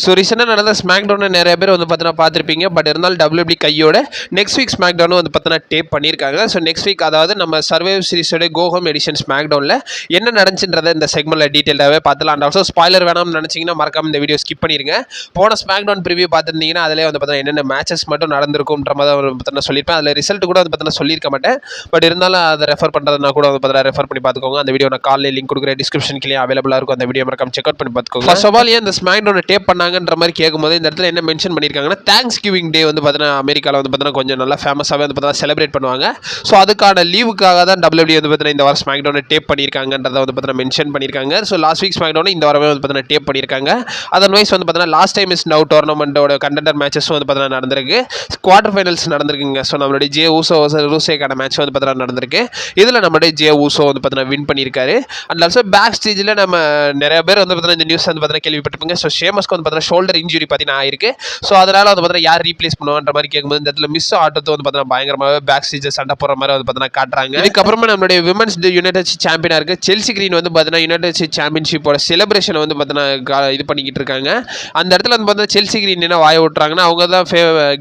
So ரீசெண்டாக நடந்த smack டவுனை நிறைய பேர் வந்து பார்த்தீங்கன்னா பார்த்துருப்பீங்க. பட் இருந்தாலும் WWE கையோட நெக்ஸ்ட் வீக் ஸ்மாக் டவுனும் வந்து பார்த்தீங்கன்னா டேப் பண்ணியிருக்காங்க. ஸோ நெக்ஸ்ட் வீக் அதாவது நம்ம சர்வைவ் சீரிஸோட கோ ஹோம் எடிஷன் ஸ்மாக் டவுனில் என்ன நடந்துச்சுன்றதை இந்த செக்மெண்ட்டில் டீட்டெயிலாகவே பார்த்துலாம். அண்ட் ஆல்சோ ஸ்பாய்லர் வேணாம்னு நினச்சிங்கன்னா மறக்காம இந்த வீடியோ ஸ்கிப் பண்ணிருங்க. போன ஸ்மாக் டவுன் ப்ரிவியூ பார்த்துருந்தீங்கன்னா அதிலே வந்து பார்த்தீங்கன்னா என்னென்ன மேட்சஸ் மட்டும் நடந்திருக்கும்ன்ற மாதிரி வந்து பார்த்தீங்கன்னா சொல்லியிருப்பேன். அதில் ரிசல்ட் கூட வந்து பார்த்தீங்கன்னா சொல்லியிருக்க மாட்டேன். பட் இருந்தாலும் அதை ரெஃபர் பண்ணுறதுனா கூட வந்து பார்த்தீங்கன்னா ரெஃபர் பண்ணி பார்த்துக்கோங்க. அந்த வீடியோ நான் காலையில் லிங்க் கொடுக்குறேன், டிஸ்கிரிப்ஷன் கீழே அவைலபிளாக இருக்கும். அந்த வீடியோ மறக்காம செக் அவுட் பண்ணி பார்த்துக்கோங்க. ஃபர்ஸ்ட் ஆஃப் ஆல் ஏன் இந்த ஸ்மாக் டவுனை டேப் பண்ணாங்கன்ற மாதிரி கேட்கும்போது இந்த இடத்துல என்ன மென்ஷன் பண்ணியிருக்காங்கன்னா, தேங்க்ஸ் கிவிங் டே வந்து பார்த்தீங்கன்னா அமெரிக்காவில் வந்து பார்த்தீங்கன்னா கொஞ்சம் நல்லா ஃபேமஸாகவே வந்து பார்த்தீங்கன்னா செலிப்ரேட் பண்ணுவாங்க. ஸோ அதுக்கான லீவுக்காக தான் WWE வந்து பார்த்தீங்கன்னா இந்த வாரம் ஸ்மாக் டவுனை டேப் பண்ணியிருக்காங்கன்றதை வந்து பார்த்தீங்கன்னா மென்ஷன் பண்ணியிருக்காங்க. ஸோ லாஸ்ட் வீக் ஸ்மாக் டவுனை இந்த வாரமே வந்து பார்த்தீங்கன்னா டேப் பண்ணியிருக்காங்க. அதர்வைஸ் வந்து பார்த்தீங்கன்னா லாஸ்ட் டைம் இஸ் நவ் டோர்னமெண்ட்டோட கண்டெண்டர் மேட்சஸ் வந்து பார்த்தீங்கன்னா நடந்திருக்கு. குவார்டர் ஃபைனல்ஸ் நடந்திருக்குங்க. ஸோ நம்மளுடைய ஜே ஊசோ ரூசேக்கான மேட்ச் வந்து பார்த்தீங்கன்னா நடந்திருக்கு. இதில் நம்மளுடைய ஜே ஊசோ வந்து பார்த்தீங்கன்னா வின் பண்ணியிருக்காரு. அண்ட் ஆல்சோ பேக் ஸ்டேஜில் நம்ம நிறைய பேர் வந்து பார்த்தீங்கன்னா இந்த நியூஸ் வந்து பார்த்தீங்கன்னா கேள்விப்பட்டிருப்பீங்க. ஸோ ஷேமஸ்க்கு வந்து பார்த்தீங்கன்னா ஷோல்டர் இன்ஜுரி பார்த்தீங்கன்னா ஆயிருக்கு. ஸோ அதனால வந்து பார்த்தீங்கன்னா யார் ரீப்ளேஸ் பண்ணுவான்ற மாதிரி கேட்கும்போது இந்த இடத்துல மிஸ் ஆட்டத்தை வந்து பார்த்தீங்கன்னா பயங்கரமாகவே பேக் ஸ்டேஜ் சண்டை போடுற மாதிரி வந்து பார்த்தீங்கன்னா காட்டுறாங்க. இதுக்கப்புறமா நம்மளுடைய விமன்ஸ் யுனைடெட் சாம்பியனாக இருக்கு செல்சி கிரீன் வந்து பார்த்தீங்கன்னா யுனைடெட் சாம்பியன்ஷிப்போட செலிப்ரேஷனை வந்து பார்த்தீங்கன்னா இது பண்ணிக்கிட்டு இருக்காங்க. அந்த இடத்துல வந்து பார்த்தீங்கன்னா செல்சி கிரீன் என்ன வாய விட்டுறாங்கன்னா அவங்க தான்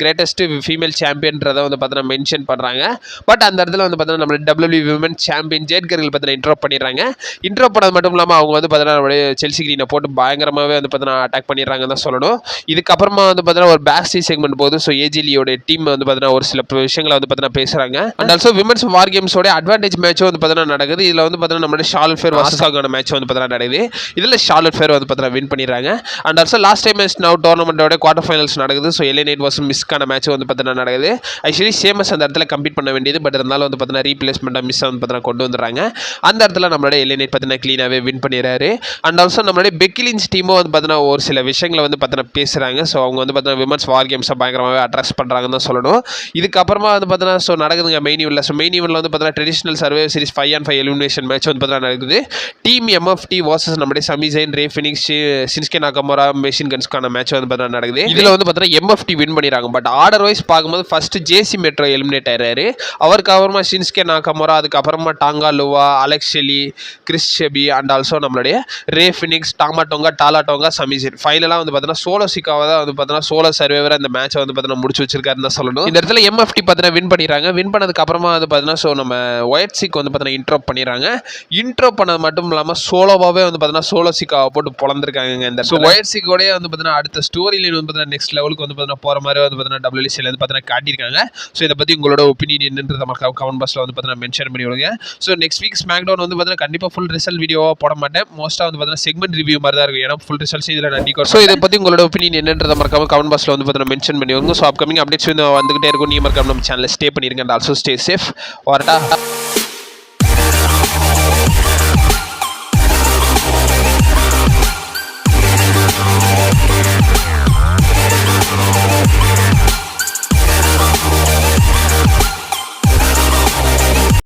கிரேட்டஸ்ட் ஃபீமேல் சாம்பியன்றதை வந்து பார்த்தீங்கன்னா மென்ஷன் பண்ணுறாங்க. பட் அந்த இடத்துல வந்து பார்த்தீங்கன்னா நம்ம WWE women champion Jade Cargill பார்த்தீங்கன்னா இன்ட்ரோ பண்ணிடுறாங்க. இன்ட்ரோ பண்ணது மட்டும் இல்லாமல் அவங்க வந்து பார்த்தீங்கன்னா நம்மளுடைய செல்சி கிரீனை போட்டு பயங்கரமாகவே வந்து பார்த்தீங்கன்னா அட்டாக் பண்ணிடுறாங்க தான் சொல்லணும். இதுக்கப்புறமா வந்து பார்த்தீங்கன்னா ஒரு பேக் ஸ்டேஜ் செக்மெண்ட் போது ஸோ ஏஜிலியோட டீம் வந்து பார்த்தீங்கன்னா ஒரு சில விஷயங்களை வந்து பார்த்தீங்கன்னா பேசுகிறாங்க. அண்ட் ஆல்சோ விமன்ஸ் வார் கேம்ஸோட அட்வான்டேஜ் மேட்சும் வந்து பார்த்தீங்கன்னா நடக்குது. இதில் வந்து பார்த்தீங்கன்னா நம்மளுடைய ஷார்லட் ஃபேர் ஆஸ்காகான மேட்ச் வந்து பார்த்தீங்கன்னா நடக்குது. இதில் ஷார்லட் ஃபேர் வந்து பார்த்தீங்கன்னா வின் பண்ணிடுறாங்க. And also Last Time Is Now டோர்னமெண்ட்டோட குவார்டர் ஃபைனல்ஸ் நடக்குது. ஸோ எல்ஏ நைட் வர்சஸ் மிஸ்க்கான மேட்ச் வந்து பார்த்தீங்கன்னா நடக்குது. ஆக்சுவலி சேமஸ் அந்த இடத்துல கம்ப்ளீட் பண்ண வேண்டியது. பட் இருந்தாலும் வந்து பார்த்தீங்கன்னா ரீப்ளேஸ்மெண்ட்டாக மிஸ் வந்து பார்த்தீங்கன்னா கொண்டு வந்துடுறாங்க. அந்த இடத்துல நம்மளுடைய எல்ஏ நைட் பார்த்தீங்கன்னா க்ளீனாகவே வின் பண்ணிடுறாரு. அண்ட் ஆல்சோ நம்மளுடைய பெக்கிலின்ஸ் டீமும் வந்து பார்த்தீங்கன்னா ஒரு சில விஷயங்களை வந்து பார்த்தீங்கன்னா பேசுகிறாங்க. ஸோ அவங்க வந்து பார்த்தீங்கன்னா விமன்ஸ் வார் கேம்ஸை பயங்கரமாகவே அட்ரஸ் பண்ணுறாங்கன்னு தான் சொல்லணும். இதுக்கப்புறமா வந்து பார்த்தீங்கன்னா ஸோ நடக்குதுங்க மெயின் ஈவெண்ட்ல. ஸோ மெயின் ஈவெண்ட்ல வந்து பார்த்தீங்கன்னா traditional survive series 5-on-5 elimination match வந்து பார்த்தீங்கன்னா நடக்குது. டீம் MFT வர்சஸ் நம்மளுடைய Sami Zayn Rey Fenix Shinsuke Nakamura machine கன்ஸ்க்கான மேட்ச் வந்து பார்த்தீங்கன்னா நடக்குது. இதில் வந்து பார்த்தீங்கன்னா MFT வின் பண்ணிடுறாங்க. பட் ஆர்டர் வைஸ் பார்க்கும்போது ஃபர்ஸ்ட் ஜேசி மெட்ரோ எலிமினேட் ஆயிடுறாரு. அவருக்கு அப்புறமா சின்ஸ்கே நாகமோரா, அதுக்கப்புறமா Tonga Loa, Alex Shelley, Chris Sabin and also நம்மளுடைய ரே ஃபினிக்ஸ், டாமாடோங்கா, டாலாடோங்கா, சமிசைன் ஃபைனலாக வந்து பார்த்தீங்கன்னா சோலோ சிக்காவை தான் வந்து பார்த்தீங்கன்னா சோலோ சர்வைவராக இந்த மேட்சை வந்து பார்த்தீங்கன்னா முடிச்சு வச்சிருக்காருன்னு தான் சொல்லணும். இந்த இடத்துல MFT பார்த்தீங்கன்னா வின் பண்ணிடுறாங்க. வின் பண்ணதுக்கு அப்புறமா வந்து பார்த்தீங்கன்னா ஸோ நம்ம ஒயிட் சிக் வந்து பார்த்தீங்கன்னா இன்ட்ரோ பண்ணிடுறாங்க. இன்ட்ரோ பண்ணது மட்டும் இல்லாமல் சோலோவாகவே வந்து பார்த்தீங்கன்னா சோலோ சிக்காவை போட்டு பொழந்திருக்காங்க. இந்த ஸோ ஒயிட் சிக்கோடய வந்து பார்த்தீங்கன்னா அடுத்த ஸ்டோரி லைன் வந்து பார்த்தீங்கன்னா நெக்ஸ்ட் லெவலுக்கு வந்து பார்த்தீங்கன்னா போகிற மாதிரி வந்து பார்த்தீங்கன்னா WLCல வந்து பார்த்தீங்கன்னா காட்டியிருக்காங்க. ஸோ இதை பற்றி உங்களோட ஒப்பீனியன் என்னன்றதை கமெண்ட் பாக்ஸில் வந்து பார்த்தீங்கன்னா மென்ஷன் பண்ணி விடுங்க. So next week SmackDown வந்து பார்த்தீங்கன்னா கண்டிப்பாக ஃபுல் ரிசல்ட் வீடியோவாக போட மாட்டேன். மோஸ்ட்டாக வந்து பார்த்தீங்கன்னா செக்மெண்ட் ரிவ்யூ மாதிரி தான் இருக்கும். ஏன்னா ஃபுல் ரிசல்ட்ஸ் இதில் நடிக்கும். ஸோ இதை பற்றி உங்களோட ஒப்பீனியன் என்னன்றதை மறக்காம கமெண்ட் பாக்ஸில் வந்து பார்த்தீங்கன்னா மென்ஷன் பண்ணி விடுங்க. ஸோ அப்கமிங் அப்டேட்ஸ் வந்துகிட்டே இருக்கும். நீ மறக்காம நம்ம சேனலில் ஸ்டே பண்ணிருங்க. And also stay safe. வரட்டா.